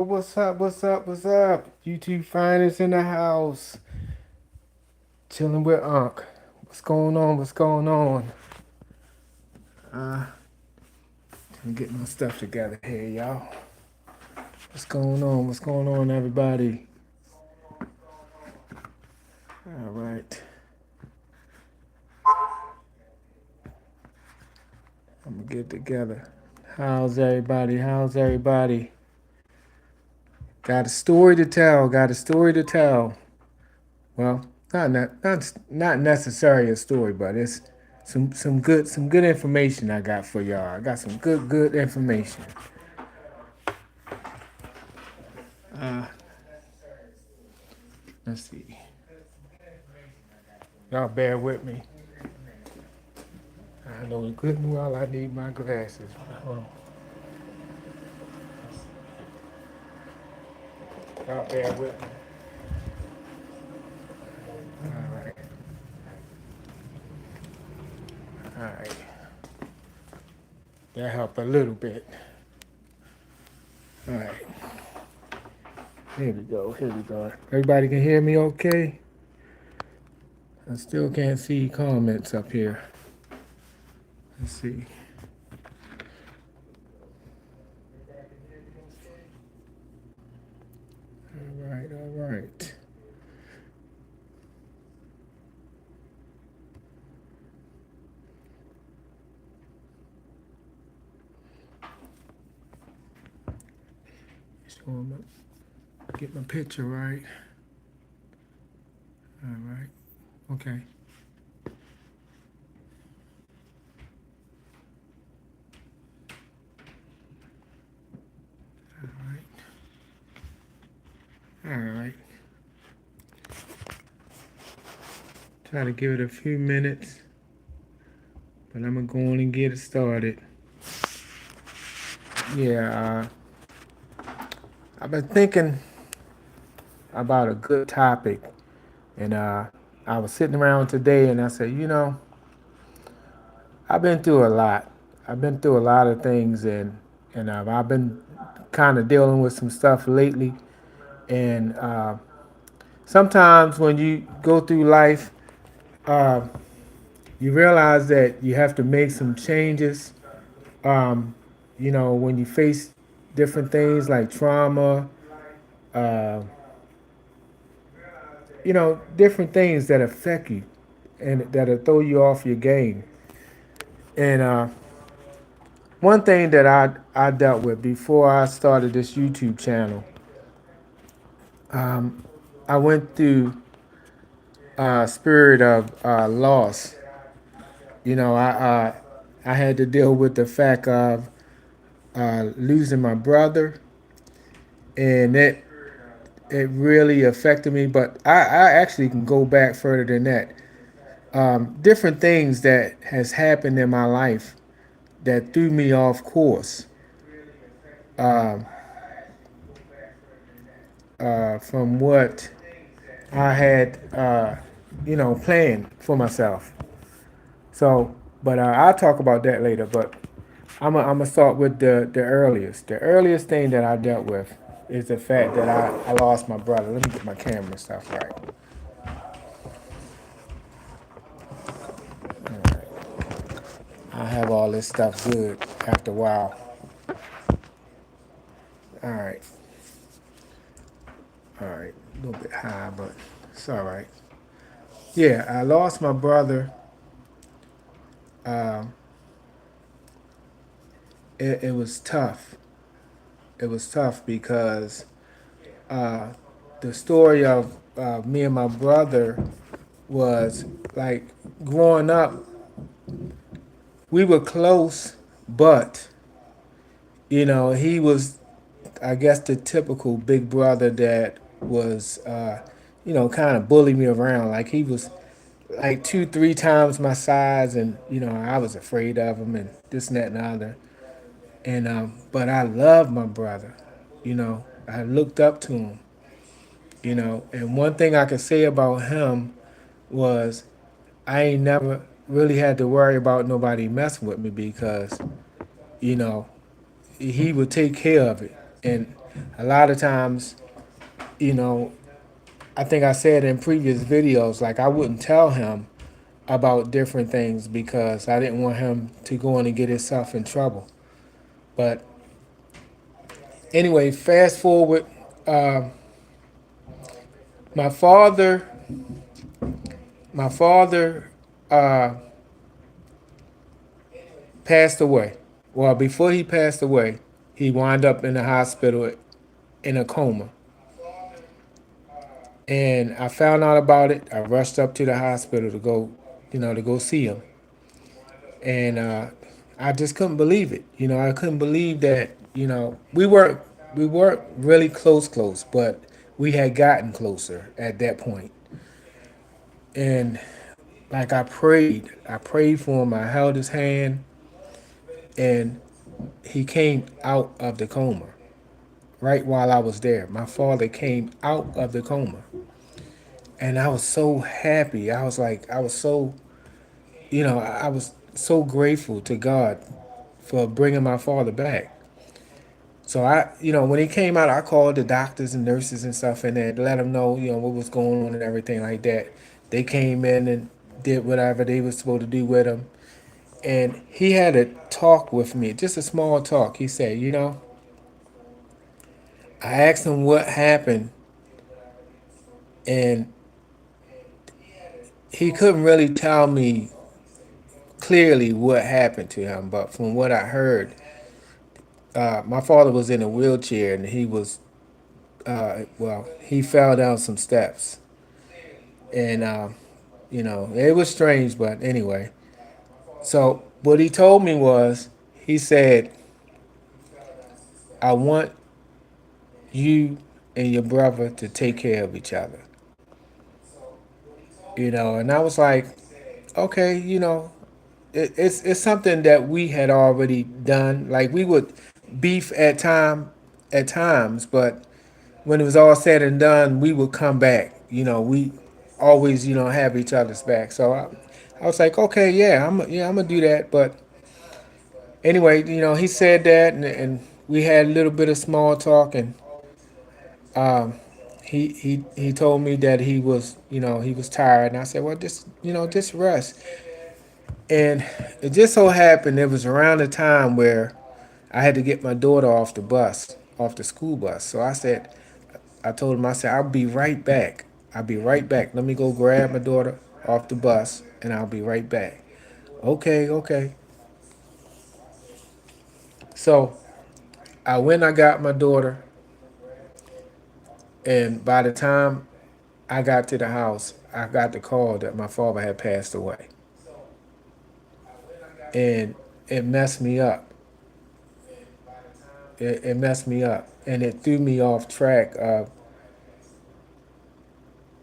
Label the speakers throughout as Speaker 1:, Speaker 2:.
Speaker 1: What's up? What's up? What's up? YouTube finest in the house. Chilling with Unc. What's going on? What's going on? Uh, I'm getting my stuff together here, y'all. What's going on? What's going on, everybody? All right. I'm gonna get together. How's everybody? How's everybody? Got a story to tell. Got a story to tell. Well, not necessarily a story, but it's some good information I got for y'all. I got some good information. Uh, let's see. Y'all bear with me. I know good and well I need my glasses. Hold on. Y'all bear with me. All right. All right. That helped a little bit. All right. Here we go. Here we go. Everybody can hear me okay? I still can't see comments up here. Let's see. All right. All right. Just want to get my picture right. All right. Okay. All right. All right. Try to give it a few minutes, but I'm gonna go on and get it started. Yeah, I've been thinking about a good topic, and I was sitting around today, and I said, I've been through a lot. I've been through a lot of things, and I've been kind of dealing with some stuff lately, and sometimes when you go through life, uh, you realize that you have to make some changes. Um, when you face different things like trauma, uh, different things that affect you and that'll throw you off your game. And one thing that I dealt with before I started this YouTube channel, um, I went through a spirit of loss. I had to deal with the fact of losing my brother, and it really affected me. But I actually can go back further than that. Different things that has happened in my life that threw me off course um, from what I had, planned for myself. So, but I'll talk about that later. But I'm gonna start with the earliest. The earliest thing that I dealt with is the fact that I lost my brother. Let me get my camera stuff right. All right. I have all this stuff good after a while. All right. All right. A little bit high, but it's all right. Yeah, I lost my brother. Um, it was tough. It was tough because uh, the story of me and my brother was like growing up, we were close, but he was, I guess, the typical big brother that was, kind of bully me around. Like he was like two, three times my size, and I was afraid of him and this and that and the other. And but I loved my brother. I looked up to him. And one thing I could say about him was I ain't never really had to worry about nobody messing with me because you know he would take care of it. And a lot of times, you know, I think I said in previous videos, like I wouldn't tell him about different things because I didn't want him to go in and get himself in trouble. But anyway, fast forward, uh, my father, my father uh, passed away. Well, before he passed away, he wound up in the hospital in a coma. And I found out about it. I rushed up to the hospital to go, to go see him. And I just couldn't believe it. I couldn't believe that. We weren't really close, but we had gotten closer at that point. And like I prayed for him. I held his hand, and he came out of the coma right while I was there. My father came out of the coma, and I was so happy. I was so grateful to God for bringing my father back. So when he came out, I called the doctors and nurses and stuff in there to let them know, what was going on and everything like that. They came in and did whatever they were supposed to do with him. And he had a talk with me, just a small talk. He said, I asked him what happened, and he couldn't really tell me clearly what happened to him. But from what I heard, my father was in a wheelchair and he fell down some steps. And, it was strange, but anyway. So what he told me was, he said, I want you and your brother to take care of each other. And I was like, okay, it's something that we had already done. Like we would beef at times, but when it was all said and done, we would come back. We always have each other's back. So I was like, okay, yeah, I'm gonna do that. But anyway, he said that, and we had a little bit of small talk, and he told me that he was tired, and I said, well, just rest. And it just so happened it was around the time where I had to get my daughter off the school bus. So I told him, I said, I'll be right back. I'll be right back. Let me go grab my daughter off the bus, and I'll be right back. Okay, okay. So I went, I got my daughter, and by the time I got to the house, I got the call that my father had passed away. And it messed me up. It messed me up. And it threw me off track of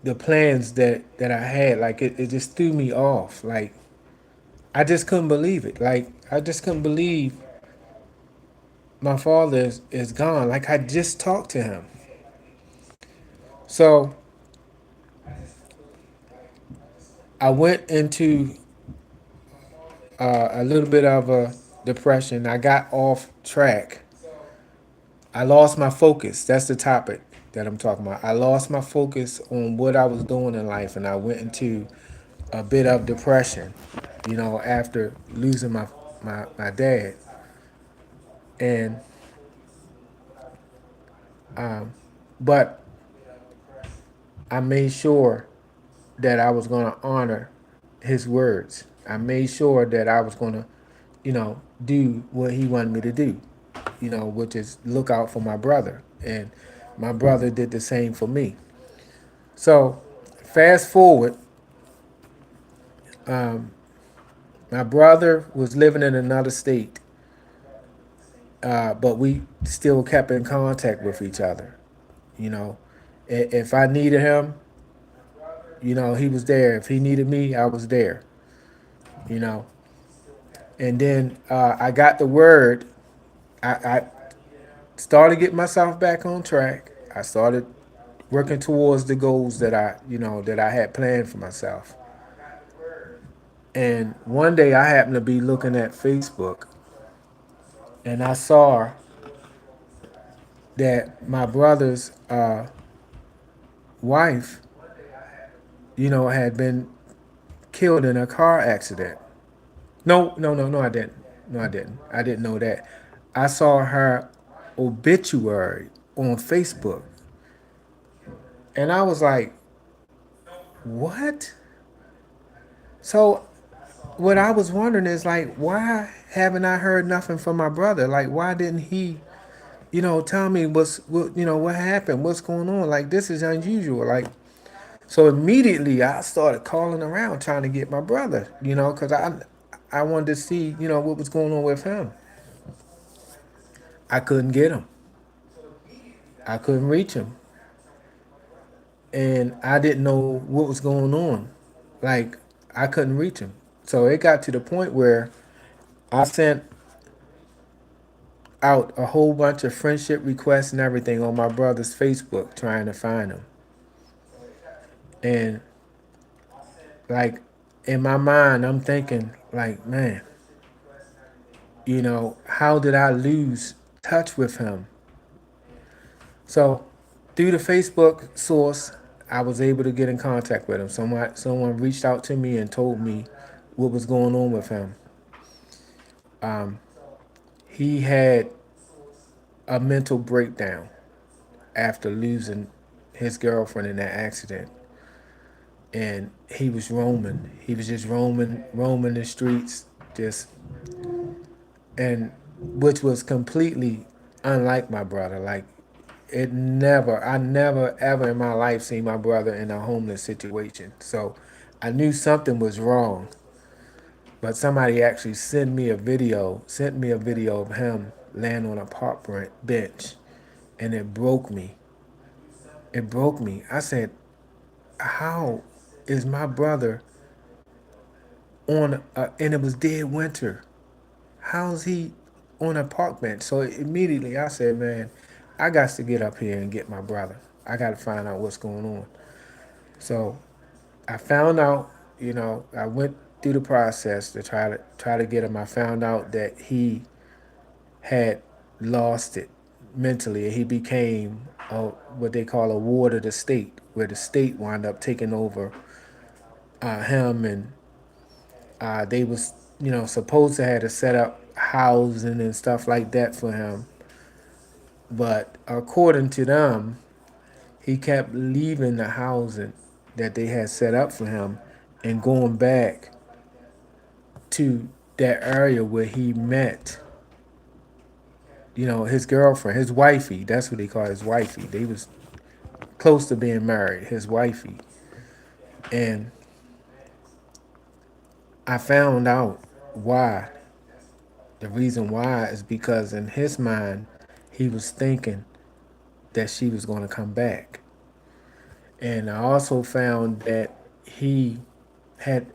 Speaker 1: the plans that I had. Like it just threw me off. Like I just couldn't believe it. Like I just couldn't believe my father is gone. Like I just talked to him. So I went into a little bit of a depression. I got off track. I lost my focus. That's the topic that I'm talking about. I lost my focus on what I was doing in life, and I went into a bit of depression, after losing my dad. And but I made sure that I was going to honor his words. I made sure that I was going to, do what he wanted me to do, which is look out for my brother. And my brother did the same for me. So, fast forward, my brother was living in another state, but we still kept in contact with each other. You know, if I needed him, he was there. If he needed me, I was there. You know, and then I got the word. I started getting myself back on track. I started working towards the goals that I had planned for myself. And one day I happened to be looking at Facebook, and I saw that my brother's wife, had been killed in a car accident. No, no, no, no, I didn't. No, I didn't. I didn't know that. I saw her obituary on Facebook, and I was like, what? So, what I was wondering is like, why haven't I heard nothing from my brother? Like, why didn't he, tell me what happened, what's going on? Like, this is unusual. Like, so immediately I started calling around trying to get my brother, because I wanted to see, what was going on with him. I couldn't get him. I couldn't reach him, and I didn't know what was going on. Like, I couldn't reach him. So it got to the point where I sent out a whole bunch of friendship requests and everything on my brother's Facebook trying to find him. And like, in my mind, I'm thinking like, man, how did I lose touch with him? So through the Facebook source, I was able to get in contact with him. Someone reached out to me and told me what was going on with him. He had a mental breakdown after losing his girlfriend in that accident, and he was roaming. He was just roaming the streets, just and which was completely unlike my brother. Like, I never ever in my life seen my brother in a homeless situation. So I knew something was wrong. But somebody actually sent me a video of him laying on a park bench, and it broke me. It broke me. I said, how is my brother and it was dead winter. How's he on a park bench? So immediately I said, man, I got to get up here and get my brother. I got to find out what's going on. So I found out, I went through the process to try to get him. I found out that he had lost it mentally. He became what they call a ward of the state, where the state wound up taking over him, and they was supposed to have to set up housing and stuff like that for him. But according to them, he kept leaving the housing that they had set up for him and going back to that area where he met, his girlfriend, his wifey. That's what they call his wifey. They was close to being married, his wifey. And I found out why. The reason why is because in his mind, he was thinking that she was going to come back. And I also found that he had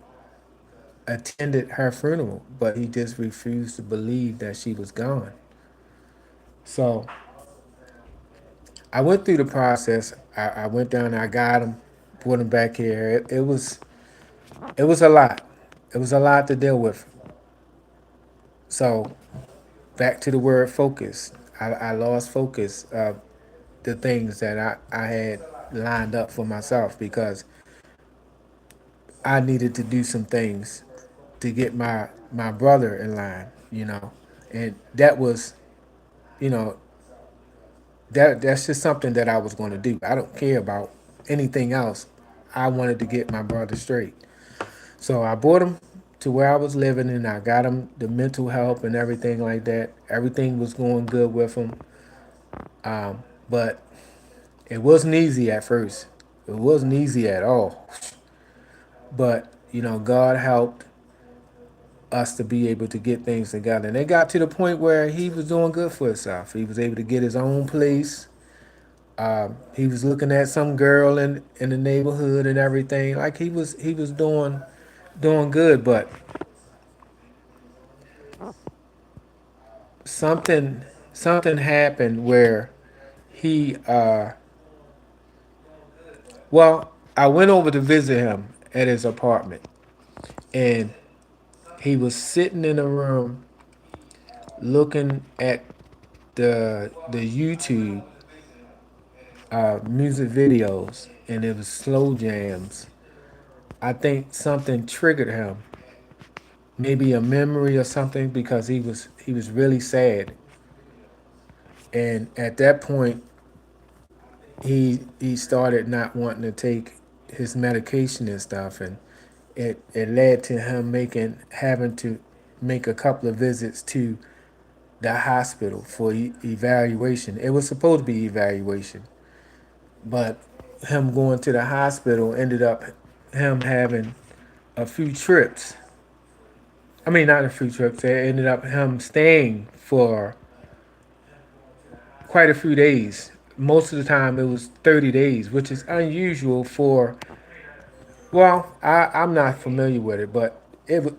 Speaker 1: attended her funeral, but he just refused to believe that she was gone. So I went through the process. I went down, I got him, brought him back here. It was a lot. It was a lot to deal with. So back to the word focus. I lost focus of the things that I had lined up for myself because I needed to do some things to get my brother in line. And that was, you know, that's just something that I was going to do. I don't care about anything else. I wanted to get my brother straight. So I brought him to where I was living, and I got him the mental help and everything like that. Everything was going good with him. But it wasn't easy at first. It wasn't easy at all. But, God helped us to be able to get things together. And it got to the point where he was doing good for himself. He was able to get his own place. He was looking at some girl in the neighborhood and everything. Like, he was doing good, but something happened where he well, I went over to visit him at his apartment, and he was sitting in a room looking at the YouTube, music videos, and it was slow jams. I think something triggered him, maybe a memory or something, because he was really sad, and at that point, he started not wanting to take his medication and stuff, and it led to him making having to make a couple of visits to the hospital for evaluation. It was supposed to be evaluation, but him going to the hospital ended up him having a few trips. I mean, not a few trips. It ended up him staying for quite a few days. Most of the time, it was 30 days, which is unusual for. Well, I'm not familiar with it, but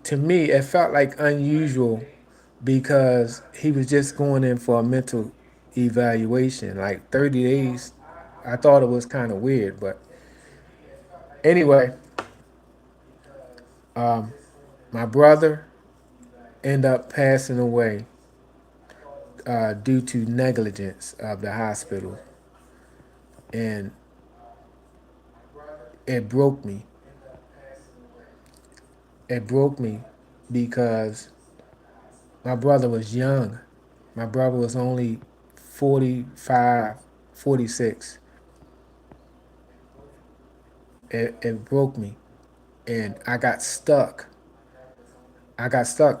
Speaker 1: to me it felt like unusual because he was just going in for a mental evaluation. Like 30 days, I thought it was kind of weird, but anyway, my brother ended up passing away due to negligence of the hospital, and it broke me. It broke me because my brother was young. My brother was only 45, 46. It broke me, and I got stuck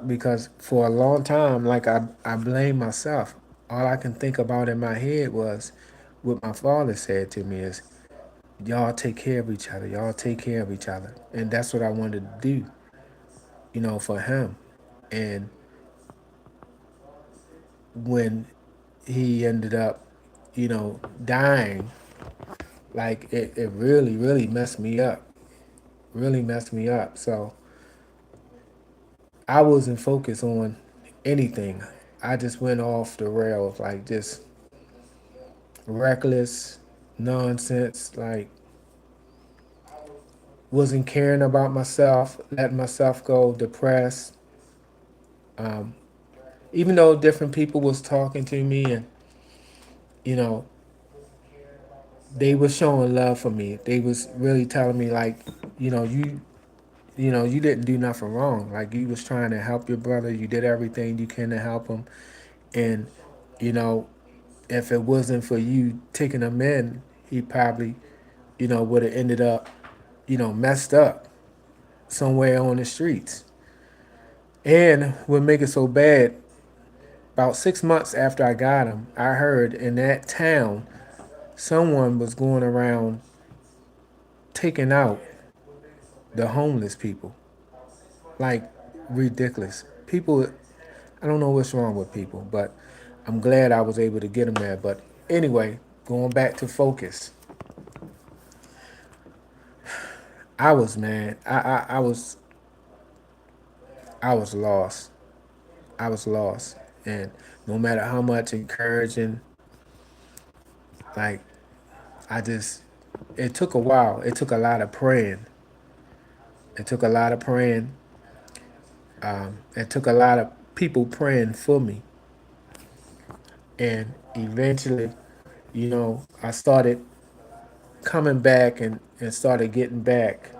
Speaker 1: because for a long time, like I blamed myself. All I can think about in my head was what my father said to me is, y'all take care of each other. Y'all take care of each other. And that's what I wanted to do, for him. And when he ended up, dying, like it really, really messed me up. Really messed me up. So I wasn't focused on anything. I just went off the rails, like just reckless nonsense, like wasn't caring about myself, letting myself go depressed. Um, Even though different people was talking to me and you know they was showing love for me, they was really telling me like, you know, you you didn't do nothing wrong. Like you was trying to help your brother, you did everything you can to help him, and you know if it wasn't for you taking him in, he probably would have ended up messed up somewhere on the streets. And what make it so bad, about 6 months after I got him, I heard in that town someone was going around taking out the homeless people. Like ridiculous. People, I don't know what's wrong with people, but I'm glad I was able to get them there. But anyway, going back to focus, I was mad. I was lost. I was lost, and no matter how much encouraging, like I just, it took a while. It took a lot of praying. It took a lot of praying. It took a lot of people praying for me, and eventually, I started coming back and started getting back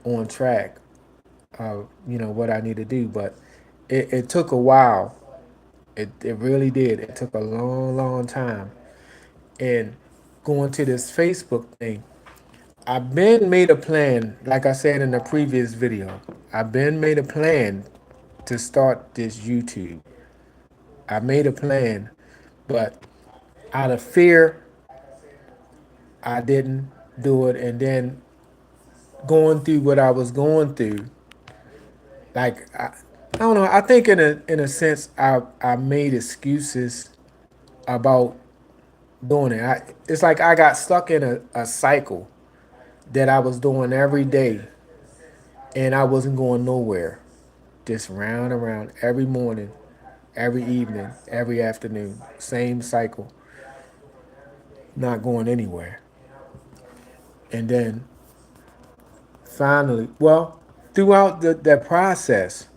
Speaker 1: on track of what I need to do. But it took a while. It really did. It took a long, long time. And going to this Facebook thing, I've been made a plan, like I said in the previous video. I've been made a plan to start this YouTube. I made a plan, but out of fear, I didn't do it. And then going through what I was going through, like I don't know. I think in a sense, I made excuses about doing it. It's like I got stuck in a cycle that I was doing every day, and I wasn't going nowhere. Just round and round every morning, every evening, every afternoon, same cycle, not going anywhere. And then finally, well, throughout that process,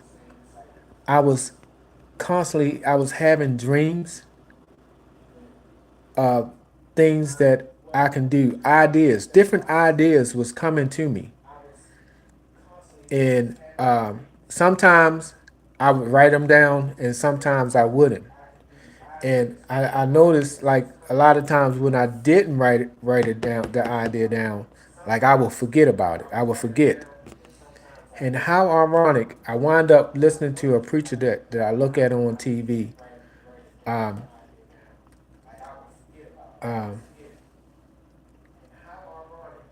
Speaker 1: I was I was having dreams things that I can do, ideas, different ideas was coming to me. And sometimes I would write them down and sometimes I wouldn't. And I noticed like a lot of times when I didn't write it down, the idea down, like I will forget about it. I will forget. And how ironic, I wind up listening to a preacher that I look at on TV. Um, um,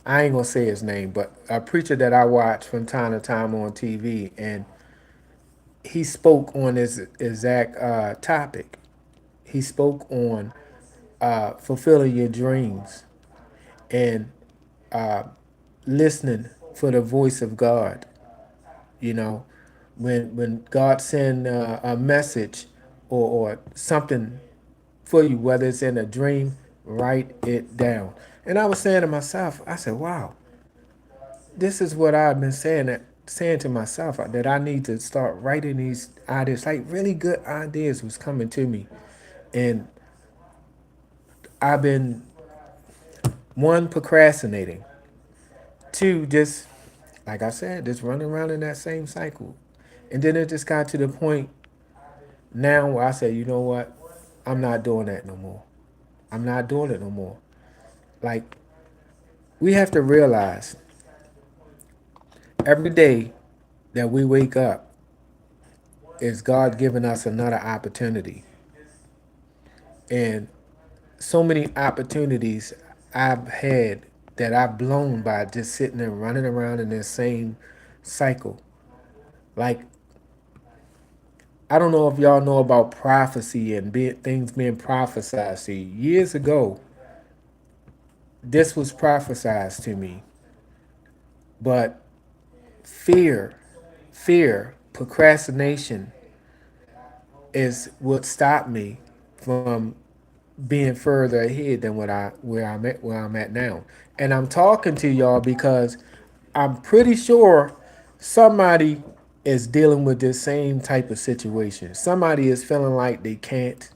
Speaker 1: I ain't gonna say his name, but a preacher that I watch from time to time on TV, and he spoke on this exact topic. He spoke on fulfilling your dreams and listening for the voice of God. You know, when God send a message or something for you, whether it's in a dream, write it down. And I was saying to myself, I said, "Wow, this is what I've been saying to myself that I need to start writing these ideas. Like really good ideas was coming to me, and I've been one procrastinating, two just like I said, just running around in that same cycle, and then it just got to the point now where I said, you know what, I'm not doing that no more. I'm not doing it no more. Like we have to realize every day that we wake up is God giving us another opportunity. And so many opportunities I've had that I've blown by just sitting there running around in this same cycle. Like, I don't know if y'all know about prophecy and things being prophesied to you. Years ago, this was prophesied to me, but fear, procrastination is what stopped me from being further ahead than where I'm at now. And I'm talking to y'all because I'm pretty sure somebody is dealing with this same type of situation. Somebody is feeling like they can't.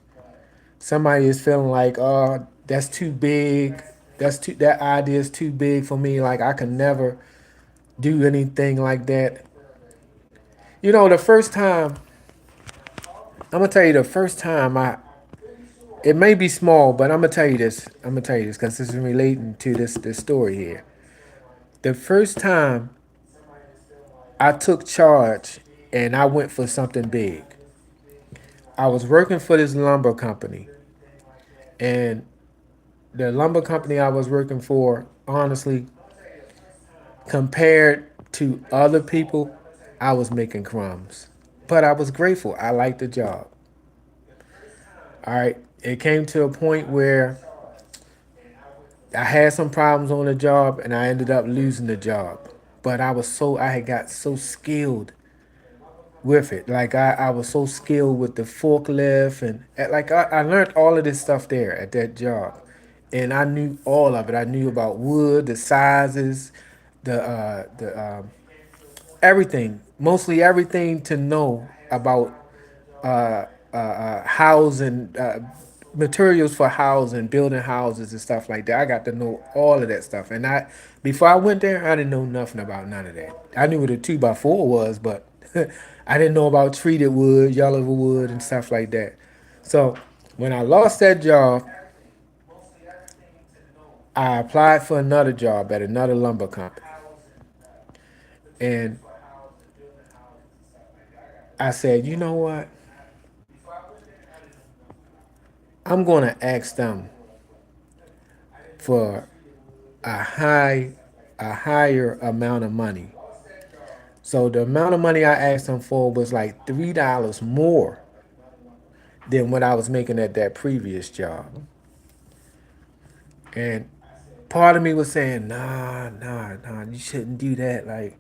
Speaker 1: Somebody is feeling like, oh, that's too big. That idea is too big for me. Like I can never do anything like that. You know, the first time I'm gonna tell you the first time it may be small, but I'm gonna tell you this. I'm gonna tell you this because this is relating to this story here. The first time I took charge and I went for something big. I was working for this lumber company, and the lumber company I was working for, honestly, compared to other people, I was making crumbs. But I was grateful. I liked the job. All right. It came to a point where I had some problems on the job and I ended up losing the job. But I had got so skilled with it. Like I was so skilled with the forklift and like I learned all of this stuff there at that job. And I knew all of it. I knew about wood, the sizes, the everything, mostly everything to know about housing, materials for housing, building houses and stuff like that. I got to know all of that stuff. And before I went there, I didn't know nothing about none of that. I knew what a 2x4 was, but I didn't know about treated wood, yellow wood, and stuff like that. So when I lost that job, I applied for another job at another lumber company. And I said, you know what? I'm going to ask them for a high a higher amount of money. So the amount of money I asked them for was like $3 more than what I was making at that previous job. And part of me was saying, nah, you shouldn't do that. Like,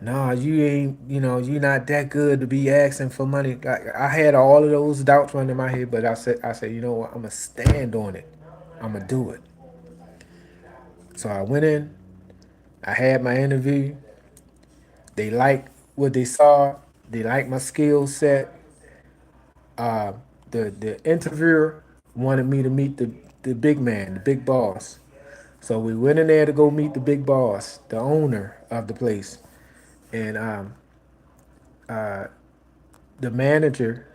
Speaker 1: nah, you ain't, you're not that good to be asking for money. Like, I had all of those doubts running in my head, but I said, you know what? I'm gonna stand on it. I'm gonna do it. So I went in. I had my interview. They liked what they saw. They liked my skill set. The interviewer wanted me to meet the big man, the big boss. So we went in there to go meet the big boss, the owner of the place, and the manager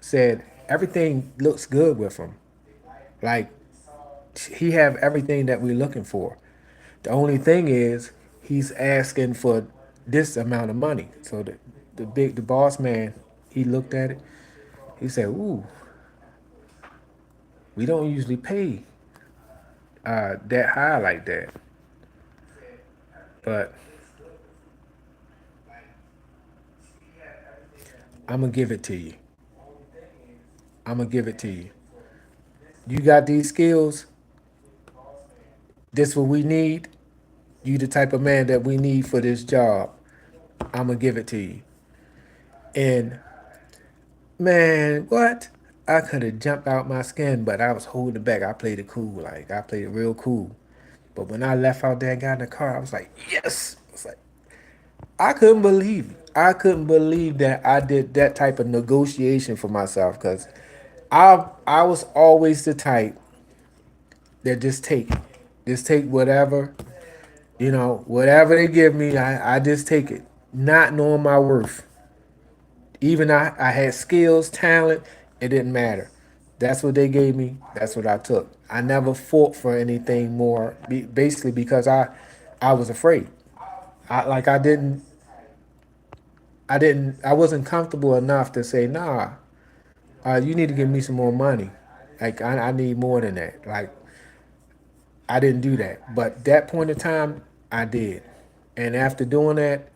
Speaker 1: said everything looks good with him. Like he have everything that we're looking for. The only thing is he's asking for this amount of money. So the boss man, he looked at it. He said, "Ooh, we don't usually pay that high like that, but I'm gonna give it to you. I'm gonna give it to you. You got these skills. This what we need. You the type of man that we need for this job. I'm gonna give it to you." And man, what? I could have jumped out my skin, but I was holding back. I played it cool, like I played it real cool. But when I left out there and got in the car, I was like, yes. It's like I couldn't believe it. I couldn't believe that I did that type of negotiation for myself because I was always the type that just take whatever, whatever they give me. I just take it, not knowing my worth. Even I had skills, talent, it didn't matter. That's what they gave me. That's what I took. I never fought for anything more, basically because I was afraid. I wasn't comfortable enough to say, nah, you need to give me some more money. Like I need more than that. Like I didn't do that. But that point in time, I did. And after doing that,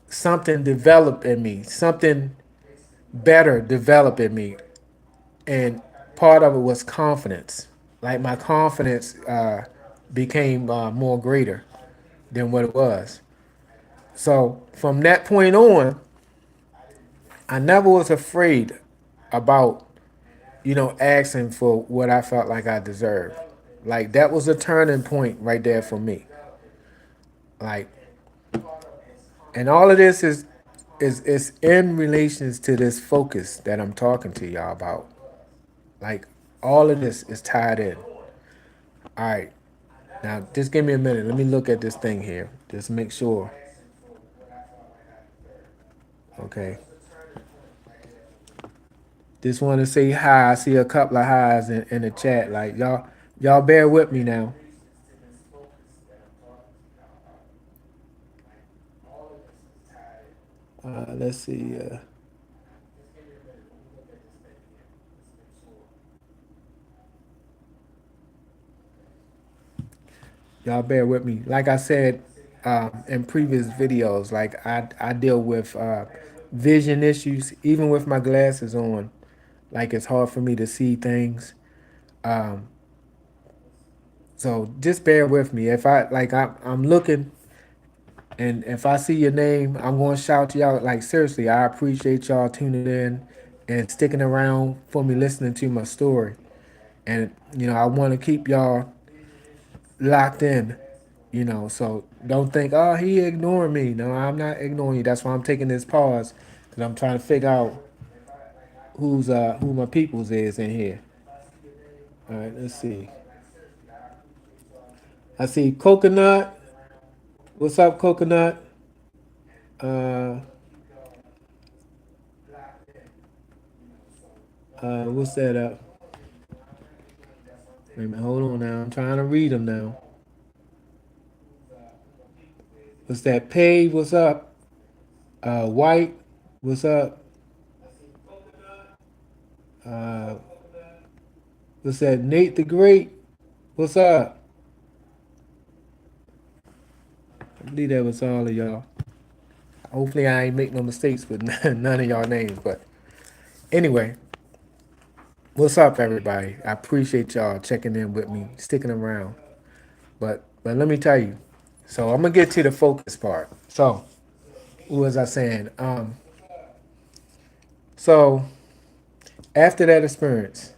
Speaker 1: something developed in me. Something better developed in me. And part of it was confidence. Like my confidence became more greater than what it was. So from that point on, I never was afraid about asking for what I felt like I deserved. Like that was a turning point right there for me. Like, and all of this is in relations to this focus that I'm talking to y'all about. Like all of this is tied in. All right. Now, just give me a minute. Let me look at this thing here. Just make sure. Okay. Just want to say hi. I see a couple of highs in the chat. Like y'all bear with me now. Let's see. Y'all bear with me. Like I said in previous videos, like I deal with vision issues, even with my glasses on. Like it's hard for me to see things. Um, so just bear with me. If I'm looking, and if I see your name, I'm going to shout you out. Like seriously, I appreciate y'all tuning in and sticking around for me, listening to my story. And I want to keep y'all locked in. So don't think, oh, he ignoring me. No, I'm not ignoring you. That's why I'm taking this pause because I'm trying to figure out who my peoples is in here. All right, let's see. I see Coconut. What's up, Coconut? Uh, what's that up? Wait a minute, hold on now. I'm trying to read them now. What's that? Pave, what's up? White, what's up? Uh, what's that? Nate the Great, what's up? I believe that was all of y'all. Hopefully, I ain't make no mistakes with none of y'all names. But anyway, what's up, everybody? I appreciate y'all checking in with me, sticking around. But let me tell you. So I'm gonna get to the focus part. So what was I saying? So after that experience,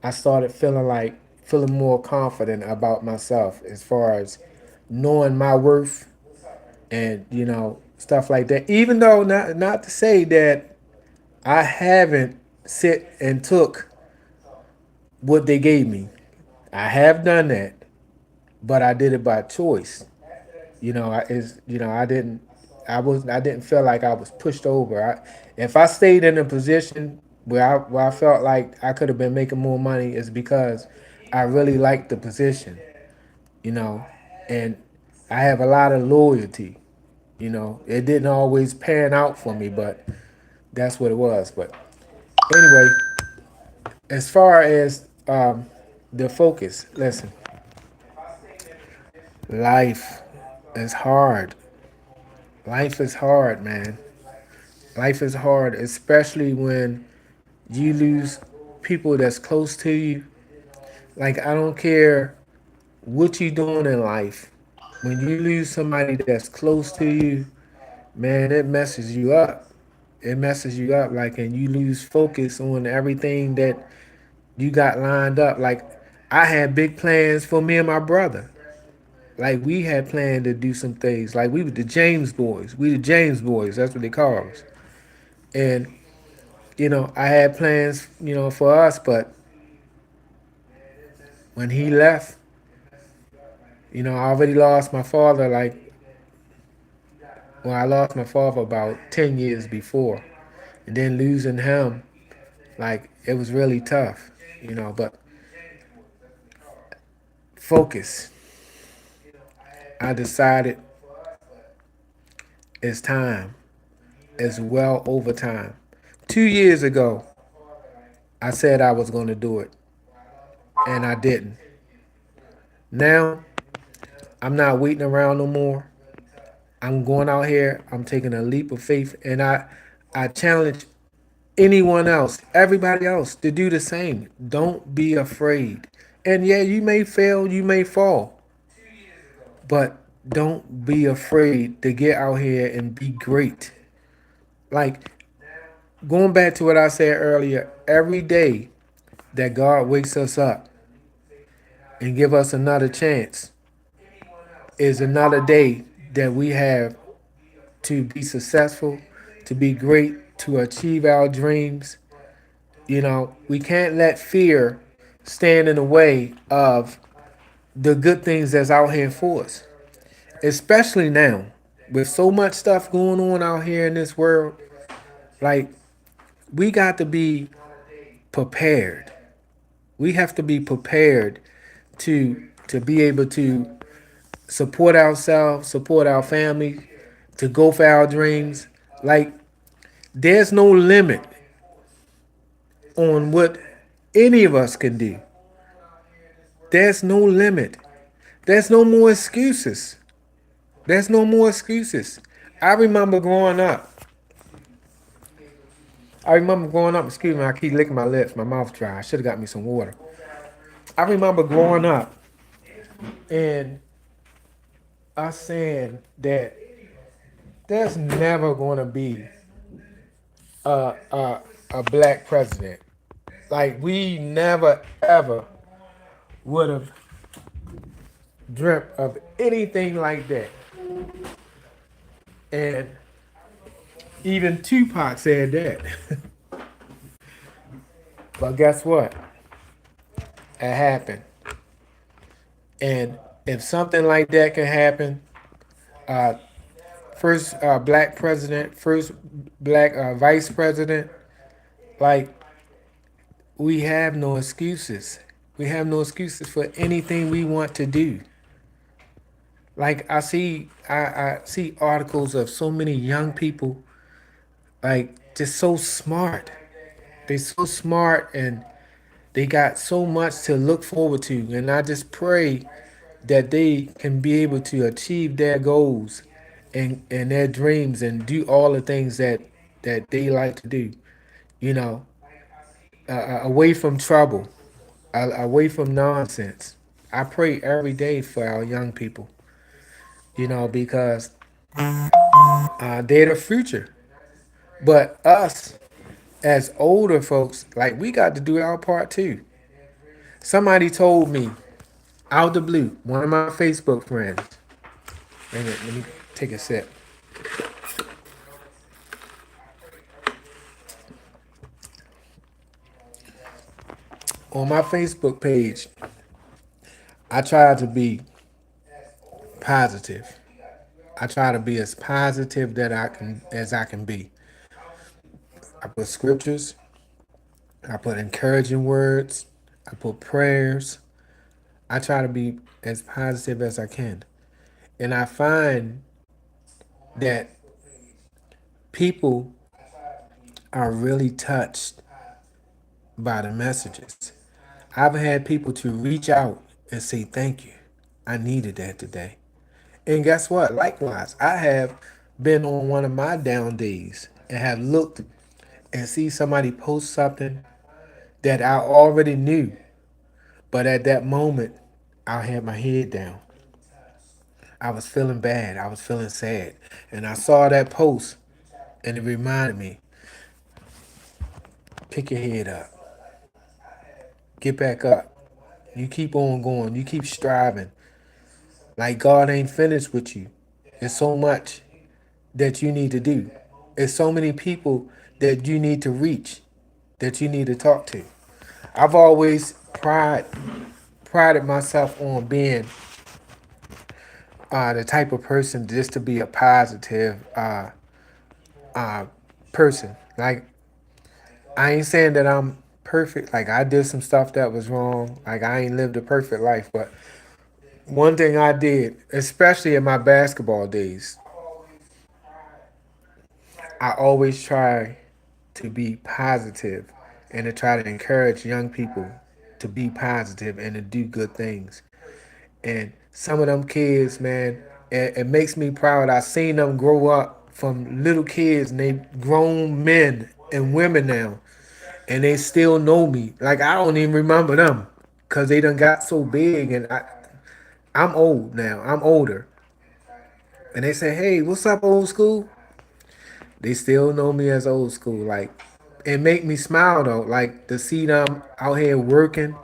Speaker 1: I started feeling more confident about myself as far as knowing my worth and stuff like that. Even though not to say that I haven't sit and took what they gave me. I have done that, but I did it by choice. I didn't feel like I was pushed over. If I stayed in a position where I felt like I could have been making more money, is because I really liked the position, you know, and I have a lot of loyalty. It didn't always pan out for me, but that's what it was. But anyway, as far as the focus, listen, life is hard. Life is hard, man. Life is hard, especially when you lose people that's close to you. Like, I don't care what you're doing in life. When you lose somebody that's close to you, man, it messes you up. It messes you up, like, and you lose focus on everything that you got lined up. Like, I had big plans for me and my brother. Like, we had planned to do some things. Like, we were the James boys. We the James boys. That's what they call us. And I had plans, for us, but when he left, I already lost my father. I lost my father about 10 years before. And then losing him, like, it was really tough, but focus. I decided it's time. It's well over time. 2 years ago, I said I was going to do it, and I didn't. Now, I'm not waiting around no more. I'm going out here. I'm taking a leap of faith, and I challenge anyone else, everybody else, to do the same. Don't be afraid. And yeah, you may fail, you may fall, but don't be afraid to get out here and be great. Like, going back to what I said earlier, every day that God wakes us up and give us another chance is another day that we have to be successful, to be great, to achieve our dreams. We can't let fear stand in the way of the good things that's out here for us, especially now with so much stuff going on out here in this world. Like, we got to be prepared. We have to be prepared to be able to support ourselves, support our family, to go for our dreams. Like, there's no limit on what any of us can do. There's no limit. There's no more excuses. There's no more excuses. I remember growing up. Excuse me, I keep licking my lips, my mouth dry. I should have got me some water. I remember growing up and us saying that there's never going to be a, a, a black president. Like, we never, ever would have dreamt of anything like that. And even Tupac said that. But guess what? It happened. And if something like that can happen, uh, first black president, first black vice president, like, we have no excuses. We have no excuses for anything we want to do. Like, I see articles of so many young people, like, just so smart. They're so smart, and they got so much to look forward to. And I just pray that they can be able to achieve their goals and their dreams and do all the things that they like to do, you know, away from trouble, away from nonsense. I pray every day for our young people, because they're the future. But us, as older folks, like, we got to do our part too. Somebody told me out the blue, one of my Facebook friends. Wait a minute, let me take a sip. On my Facebook page, I try to be positive. I try to be as positive that I can as I can be. I put scriptures, I put encouraging words, I put prayers. I try to be as positive as I can. And I find that people are really touched by the messages. I've had people to reach out and say thank you. I needed that today. And guess what? Likewise, I have been on one of my down days and have looked and see somebody post something that I already knew, but at that moment, I had my head down. I was feeling bad. I was feeling sad. And I saw that post and it reminded me, pick your head up, get back up. You keep on going, you keep striving. Like God ain't finished with you. There's so much that you need to do. There's so many people that you need to reach, that you need to talk to. I've always prided myself on being the type of person just to be a positive uh, person. Like I ain't saying that I'm perfect. Like I did some stuff that was wrong. Like I ain't lived a perfect life, but one thing I did, especially in my basketball days, I always try to be positive and to try to encourage young people to be positive and to do good things. And some of them kids, man, it makes me proud. I seen them grow up from little kids and they grown men and women now, and they still know me. Like I don't even remember them because they done got so big, and I'm old now. I'm older, and they say, "Hey, what's up, old school?" They still know me as old school. Like it make me smile though. Like to see them out here working,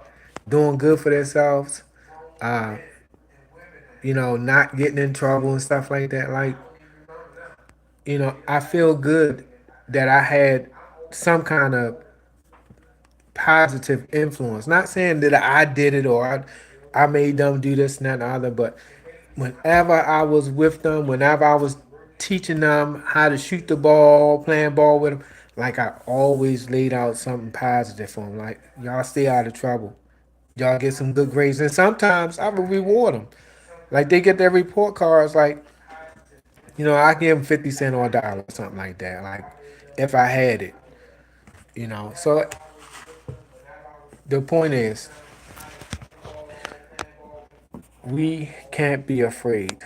Speaker 1: doing good for themselves. Uh, not getting in trouble and stuff like that. Like, I feel good that I had some kind of positive influence. Not saying that I did it or I made them do this and that and the other, but whenever I was with them, whenever I was teaching them how to shoot the ball, playing ball with them, like I always laid out something positive for them. Like, y'all stay out of trouble. Y'all get some good grades. And sometimes I would reward them. Like, they get their report cards, like, I give them 50 cents or a dollar or something like that. Like, if I had it, So the point is, we can't be afraid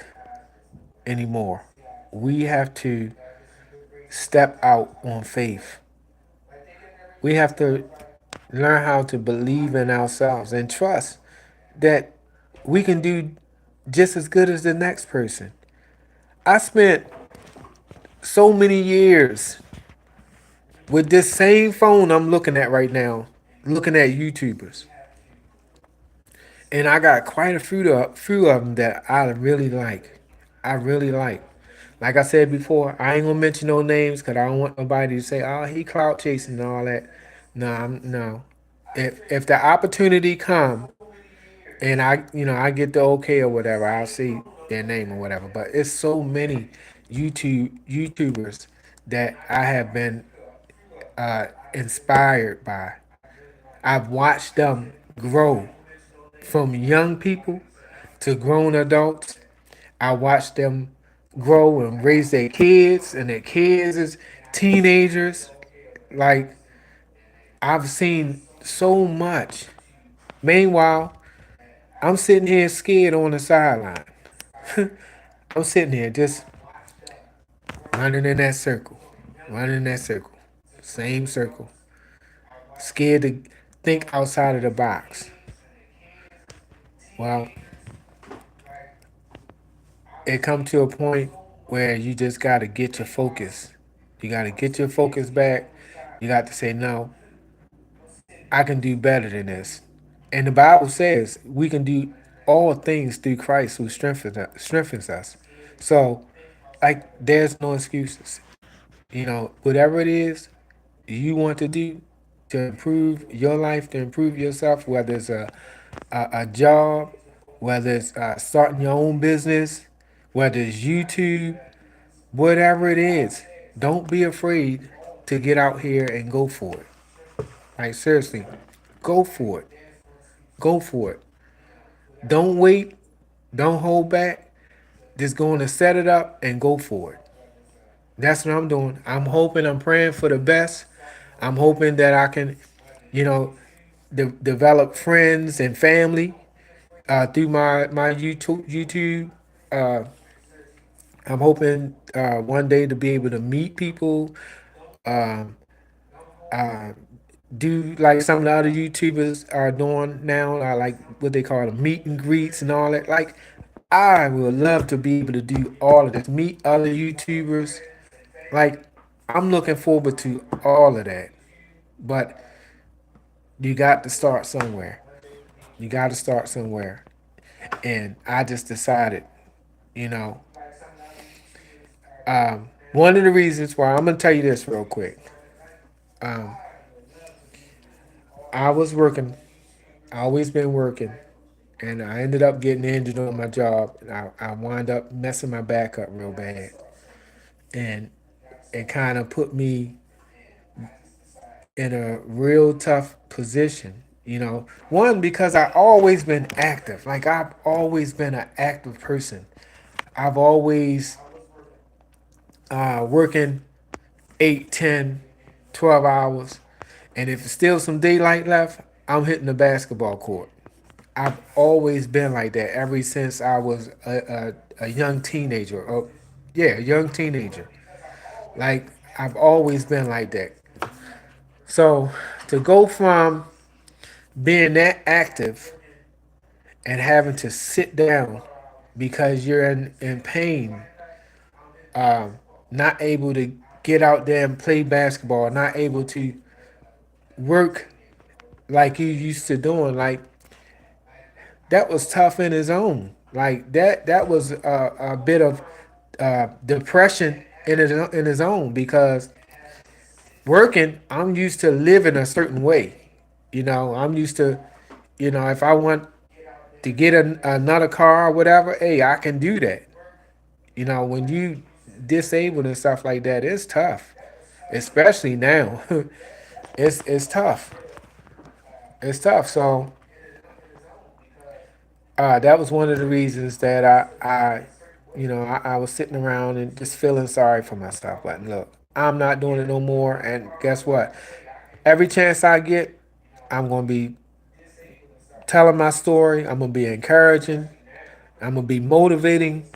Speaker 1: anymore. We have to step out on faith. We have to learn how to believe in ourselves and trust that we can do just as good as the next person. I spent so many years with this same phone I'm looking at right now, looking at YouTubers. And I got quite a few of them that I really like. I really like. Like I said before, I ain't gonna mention no names because I don't want nobody to say, "Oh, he clout chasing and all that." No, no. If the opportunity come and I get the okay or whatever, I'll see their name or whatever. But it's so many YouTubers that I have been inspired by. I've watched them grow from young people to grown adults. I watched them grow and raise their kids, and their kids as teenagers. Like, I've seen so much. Meanwhile, I'm sitting here scared on the sideline. I'm sitting here just running in that circle, running in that circle, same circle, scared to think outside of the box. Well, it come to a point where you just got to get your focus. You got to get your focus back. You got to say, no, I can do better than this. And the Bible says we can do all things through Christ who strengthens us. So, like, there's no excuses. Whatever it is you want to do, to improve your life, to improve yourself, whether it's a job, whether it's starting your own business, whether it's YouTube, whatever it is, don't be afraid to get out here and go for it. Like, seriously, go for it. Go for it. Don't wait. Don't hold back. Just going to set it up and go for it. That's what I'm doing. I'm hoping, I'm praying for the best. I'm hoping that I can, you know, develop friends and family through my YouTube. Uh, I'm hoping one day to be able to meet people, um, uh, do like some of the other YouTubers are doing now, like what they call them meet and greets and all that. Like, I would love to be able to do all of this, meet other YouTubers. Like, I'm looking forward to all of that. But you got to start somewhere. You got to start somewhere. And I just decided, you know, one of the reasons why I'm gonna tell you this real quick. Um, I was working, I always been working, and I ended up getting injured on my job, and I wound up messing my back up real bad, and it kind of put me in a real tough position. One, because I always been active. Like, I've always been an active person. I've always working 8, 10, 12 hours. And if it's still some daylight left, I'm hitting the basketball court. I've always been like that ever since I was a young teenager. Yeah, a young teenager. Like, I've always been like that. So to go from being that active and having to sit down because you're in pain, not able to get out there and play basketball, not able to work like you used to doing, like, that was tough in his own. Like, that was a bit of depression in his own, because working, I'm used to living a certain way. I'm used to, if I want to get another car or whatever, hey, I can do that. When you disabled and stuff like that, it's tough, especially now. It's tough. It's tough. So that was one of the reasons that I was sitting around and just feeling sorry for myself. Like, look, I'm not doing it no more. And guess what? Every chance I get, I'm gonna be telling my story. I'm gonna be encouraging. I'm gonna be motivating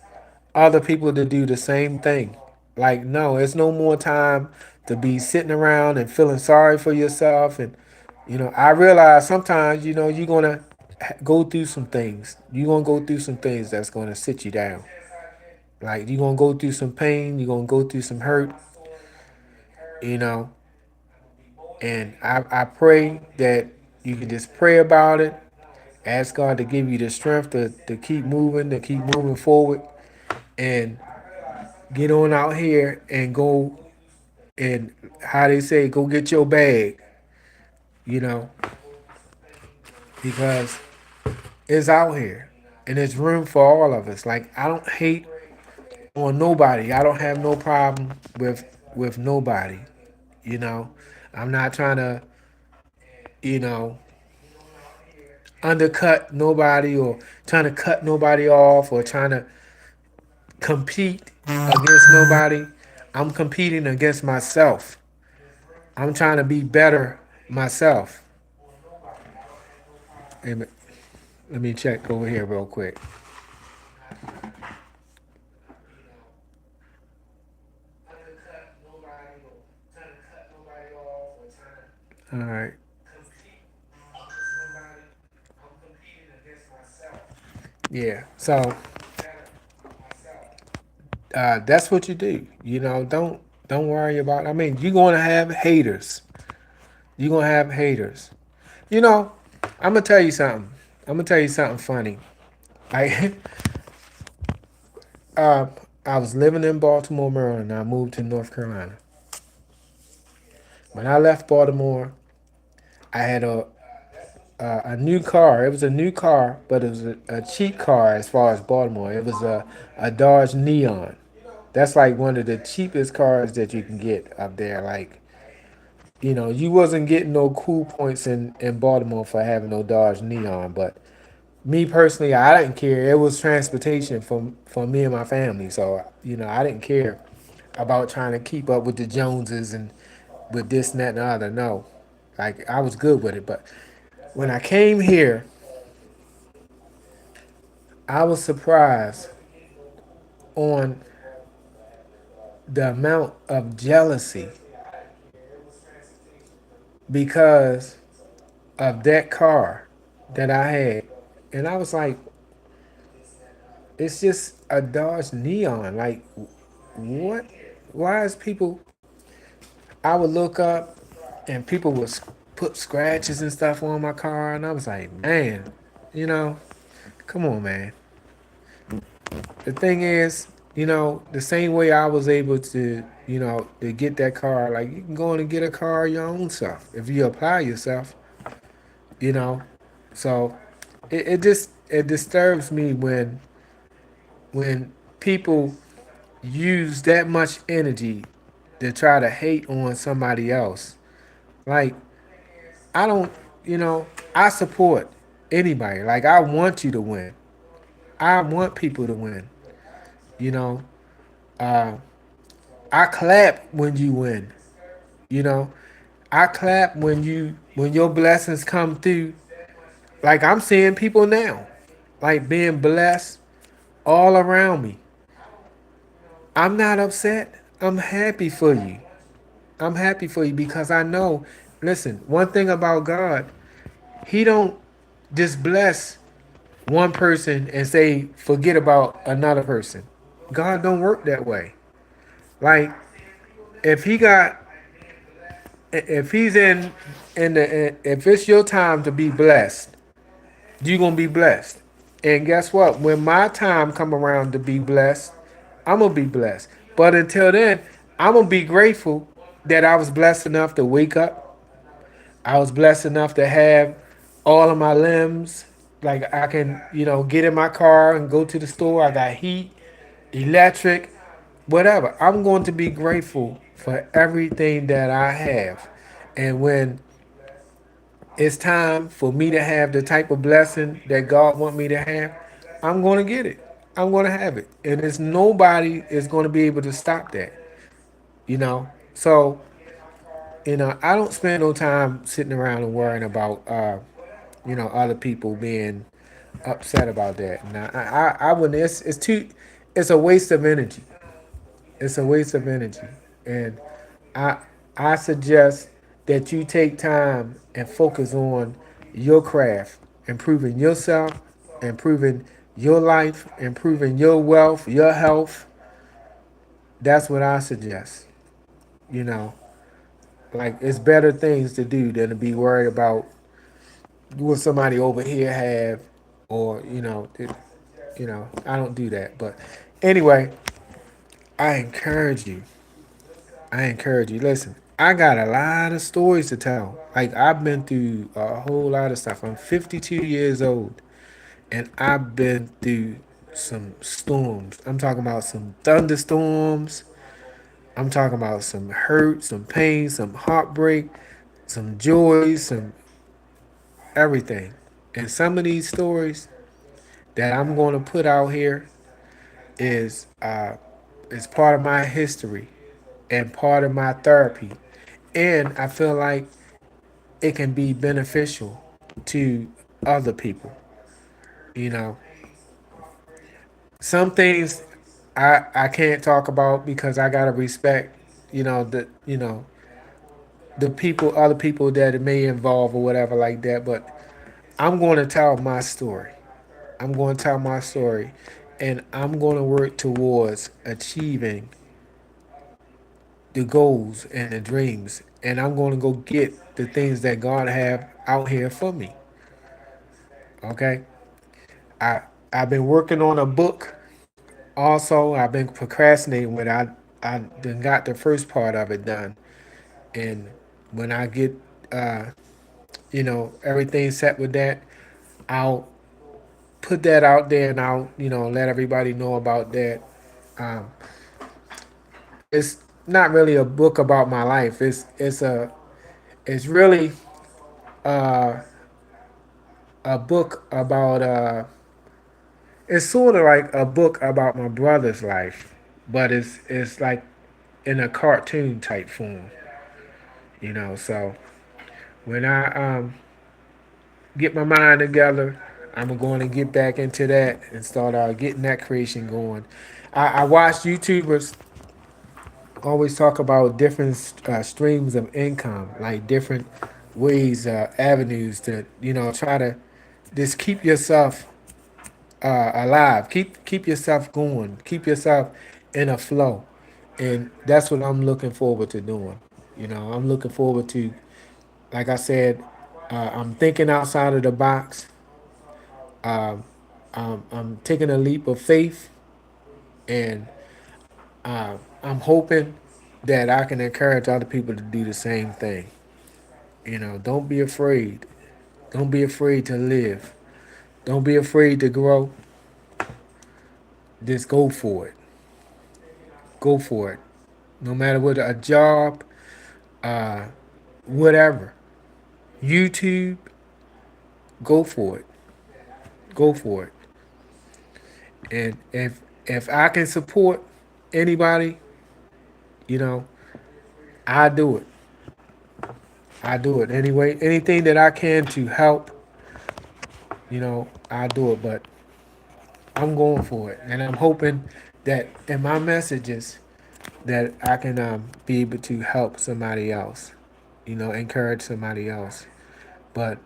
Speaker 1: other people to do the same thing. Like, no, it's no more time to be sitting around and feeling sorry for yourself. And I realize sometimes, you're gonna go through some things. You're gonna go through some things that's gonna sit you down. Like, you're gonna go through some pain. You're gonna go through some hurt. You know, and I pray that you can just pray about it. Ask God to give you the strength to keep moving forward, and get on out here and go, and how they say, go get your bag, you know, because it's out here and there's room for all of us. Like, I don't hate on nobody. I don't have no problem with nobody, you know. I'm not trying to, you know, undercut nobody or trying to cut nobody off or trying to compete against nobody. I'm competing against myself. I'm trying to be better myself. Let me check over here real quick. All right. Yeah. So that's what you do. Don't worry about. I mean, you're gonna have haters. You're gonna have haters. You know, I'm gonna tell you something. I'm gonna tell you something funny. I uh, I was living in Baltimore, Maryland. And I moved to North Carolina. When I left Baltimore, I had a new car. It was a new car, but it was a cheap car as far as Baltimore. It was a Dodge Neon. That's like one of the cheapest cars that you can get up there. Like, you wasn't getting no cool points in Baltimore for having no Dodge Neon. But me personally, I didn't care. It was transportation for me and my family. So, I didn't care about trying to keep up with the Joneses and with this and that and the other. No. Like, I was good with it. But when I came here, I was surprised on the amount of jealousy because of that car that I had. And I was like, it's just a Dodge Neon. Like, what? Why is people. I would look up and people would put scratches and stuff on my car. And I was like, man, you know, come on, man. The thing is, the same way I was able to get that car, like you can go in and get a car your own self if you apply yourself, you know. So it disturbs me when people use that much energy to try to hate on somebody else. Like I don't, I support anybody. Like I want you to win. I want people to win. You know, uh, I clap when you win. You know, I clap when your blessings come through. Like I'm seeing people now, like being blessed all around me. I'm not upset. I'm happy for you. I'm happy for you because I know. Listen, one thing about God, He don't just bless one person and say forget about another person. God don't work that way. Like if He got if He's in the if it's your time to be blessed, you're gonna be blessed. And guess what? When my time come around to be blessed, I'm gonna be blessed. But until then, I'm gonna be grateful that I was blessed enough to wake up. I was blessed enough to have all of my limbs. Like I can, get in my car and go to the store. I got heat, electric, whatever. I'm going to be grateful for everything that I have. And when it's time for me to have the type of blessing that God want me to have, I'm going to get it. I'm going to have it. And it's nobody is going to be able to stop that, you know? So, I don't spend no time sitting around and worrying about, other people being upset about that. And I wouldn't, it's a waste of energy. It's a waste of energy. And I I suggest that you take time and focus on your craft, improving yourself, improving your life, improving your wealth, your health. That's what I suggest. You know, like it's better things to do than to be worried about what somebody over here have, or I don't do that. But anyway, I encourage you I encourage you. Listen, I got a lot of stories to tell. Like I've been through a whole lot of stuff. I'm 52 years old, and I've been through some storms. I'm talking about some thunderstorms. I'm talking about some hurt, some pain, some heartbreak, some joys, some everything. And some of these stories that I'm going to put out here is part of my history and part of my therapy. And I feel like it can be beneficial to other people. You know, some things I can't talk about because I gotta respect, the people, other people that it may involve or whatever like that. But I'm going to tell my story. I'm going to tell my story, and I'm going to work towards achieving the goals and the dreams, and I'm going to go get the things that God have out here for me. Okay, I I've been working on a book. Also, I've been procrastinating when I done got the first part of it done, and when I get everything set with that, I'll put that out there and I'll let everybody know about that. Um, it's not really a book about my life. It's really uh, a book about it's sort of like a book about my brother's life, but it's like in a cartoon type form. So when I get my mind together, I'm going to get back into that and start getting that creation going. I watch YouTubers always talk about different streams of income, like different ways, avenues to try to just keep yourself alive, keep yourself going, keep yourself in a flow, and that's what I'm looking forward to doing. I'm looking forward to, like I said, I'm thinking outside of the box. Um, I'm taking a leap of faith, and I'm hoping that I can encourage other people to do the same thing. Don't be afraid. Don't be afraid to live. Don't be afraid to grow. Just go for it. Go for it. No matter what, a job, uh, whatever. YouTube, go for it. Go for it. And if I can support anybody, you know, I do it. I do it anyway. Anything that I can to help, I do it. But I'm going for it, and I'm hoping that in my messages that I can be able to help somebody else, encourage somebody else. But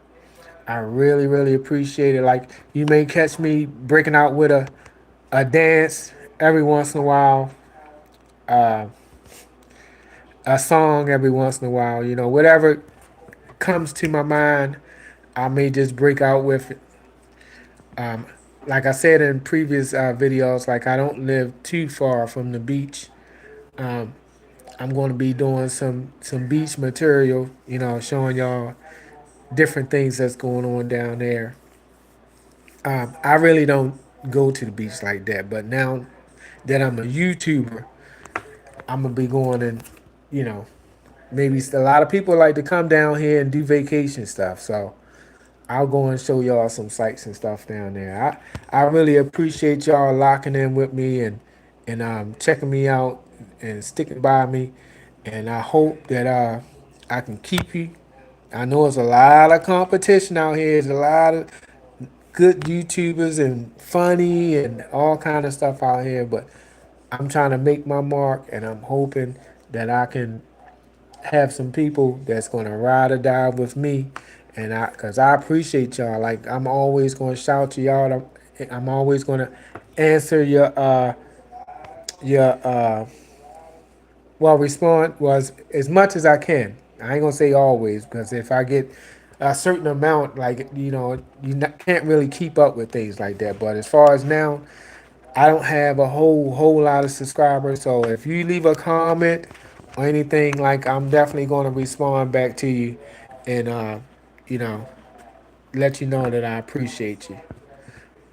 Speaker 1: I really, really appreciate it. Like you may catch me breaking out with a dance every once in a while, uh, a song every once in a while. Whatever comes to my mind, I may just break out with it. Um, like I said in previous videos, like I don't live too far from the beach. Um, I'm going to be doing some beach material, showing y'all different things that's going on down there. I really don't go to the beach like that, but now that I'm a YouTuber, I'm gonna be going and you know maybe a lot of people like to come down here and do vacation stuff. So I'll go and show y'all some sights and stuff down there. I really appreciate y'all locking in with me and checking me out and sticking by me. And I hope that I can keep you. I know it's a lot of competition out here. There's a lot of good YouTubers and funny and all kind of stuff out here, but I'm trying to make my mark, and I'm hoping that I can have some people that's gonna ride or die with me, and cause I appreciate y'all. Like I'm always gonna shout to y'all. I'm always gonna answer your well respond was as much as I can. I ain't gonna say always because if I get a certain amount, like you can't really keep up with things like that. But as far as now, I don't have a whole lot of subscribers. So if you leave a comment or anything, like I'm definitely going to respond back to you, and you know let you know that I appreciate you.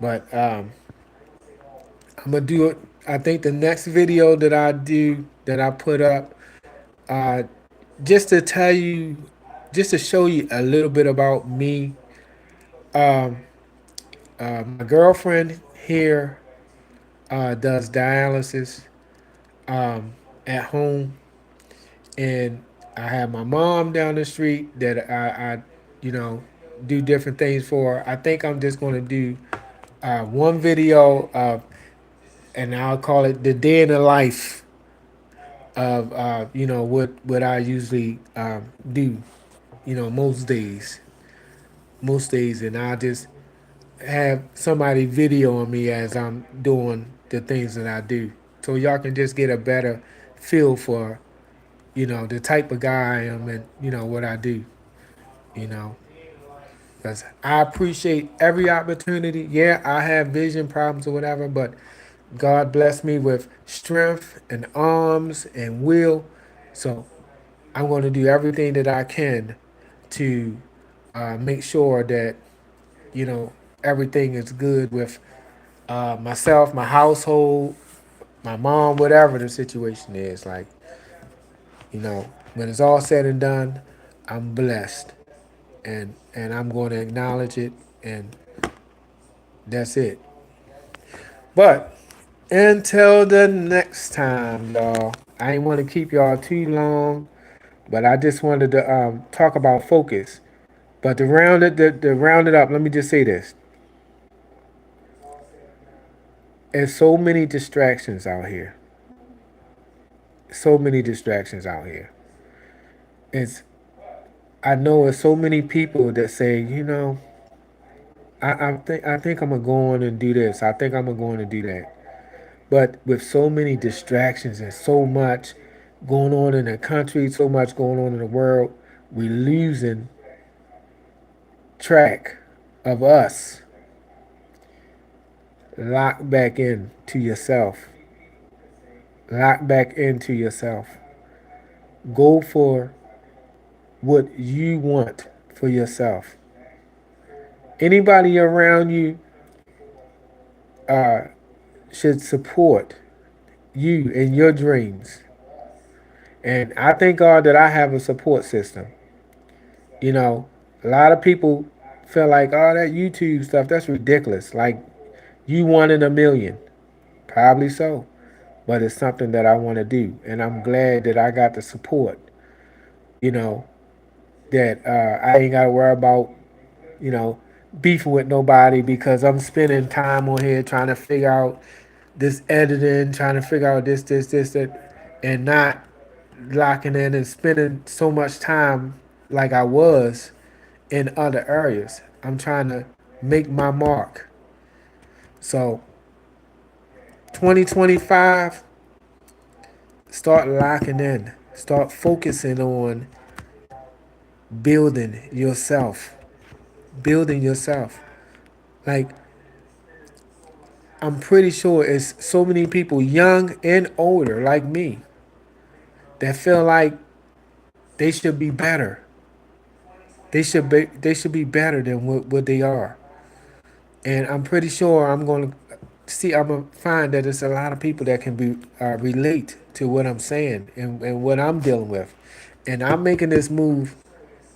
Speaker 1: But I'm gonna do it. I think the next video that I do that I put up, uh, just to tell you, just to show you a little bit about me. Um, my girlfriend here does dialysis at home, and I have my mom down the street that I you know, do different things for. I think I'm just going to do one video of, and I'll call it the day in the life of, what I usually do, most days, and I just have somebody videoing me as I'm doing the things that I do, so y'all can just get a better feel for, the type of guy I am and what I do. You know, because I appreciate every opportunity. Yeah, I have vision problems or whatever, but God bless me with strength and arms and will. So I'm going to do everything that I can to make sure that everything is good with myself, my household, my mom, whatever the situation is. Like, when it's all said and done, I'm blessed, and I'm going to acknowledge it, and that's it. But until the next time, y'all, I ain't want to keep y'all too long, but I just wanted to talk about focus. But to round it up, let me just say this: there's so many distractions out here. So many distractions out here. It's I know it's so many people that say, I think I'm gonna go on and do this. I think I'm gonna go on and do that. But with so many distractions and so much going on in the country, so much going on in the world, we're losing track of us. Lock back in to yourself. Lock back into yourself. Go for what you want for yourself. Anybody around you uh, should support you and your dreams. And I thank God that I have a support system. You know, a lot of people feel like, oh, that YouTube stuff, that's ridiculous. Like, you one in a million. Probably so. But it's something that I want to do. And I'm glad that I got the support, you know, that I ain't got to worry about, you know, beefing with nobody because I'm spending time on here trying to figure out this editing, trying to figure out this, that, and not locking in and spending so much time like I was in other areas. I'm trying to make my mark. So 2025, start locking in. Start focusing on building yourself. Building yourself. Like, I'm pretty sure it's so many people, young and older, like me, that feel like they should be better. They should be better than what they are. And I'm pretty sure I'm gonna find that there's a lot of people that can be relate to what I'm saying and what I'm dealing with. And I'm making this move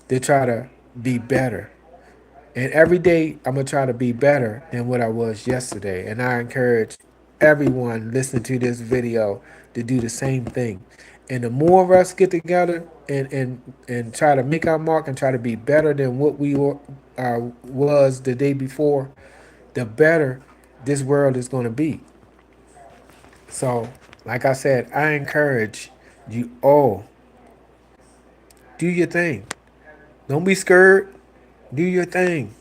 Speaker 1: to try to be better. And every day I'm gonna try to be better than what I was yesterday. And I encourage everyone listening to this video to do the same thing. And the more of us get together and try to make our mark and try to be better than what we was the day before, the better this world is going to be. So, like I said, I encourage you all, do your thing. Don't be scared. Do your thing,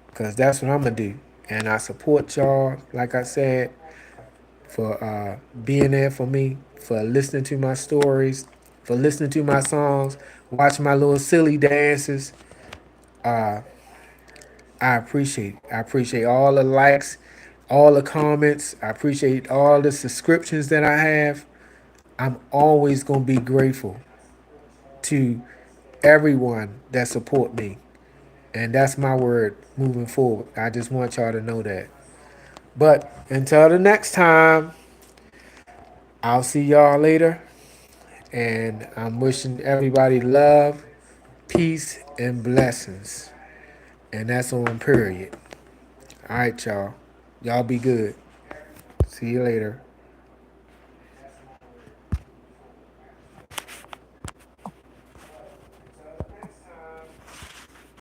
Speaker 1: because that's what I'm going to do. And I support y'all, like I said, for being there for me, for listening to my stories, for listening to my songs, watching my little silly dances. Uh, I appreciate all the likes, all the comments. I appreciate all the subscriptions that I have. I'm always gonna be grateful to everyone that support me. And that's my word moving forward. I just want y'all to know that. But until the next time, I'll see y'all later. And I'm wishing everybody love, peace, and blessings. And that's on period. All right, y'all. Y'all be good. See you later.